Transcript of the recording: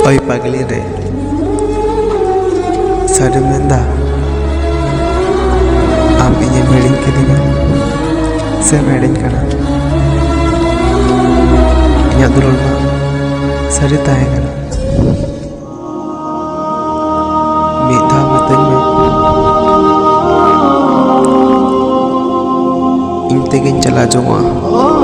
ओय पागली रे सारे मेंदा आम इन्हें मेडिंग के दिन से मेडिंग करना इन्हें दुरुल मा सारे ताहे करना मीठा मतन में इंते के चला जाऊँगा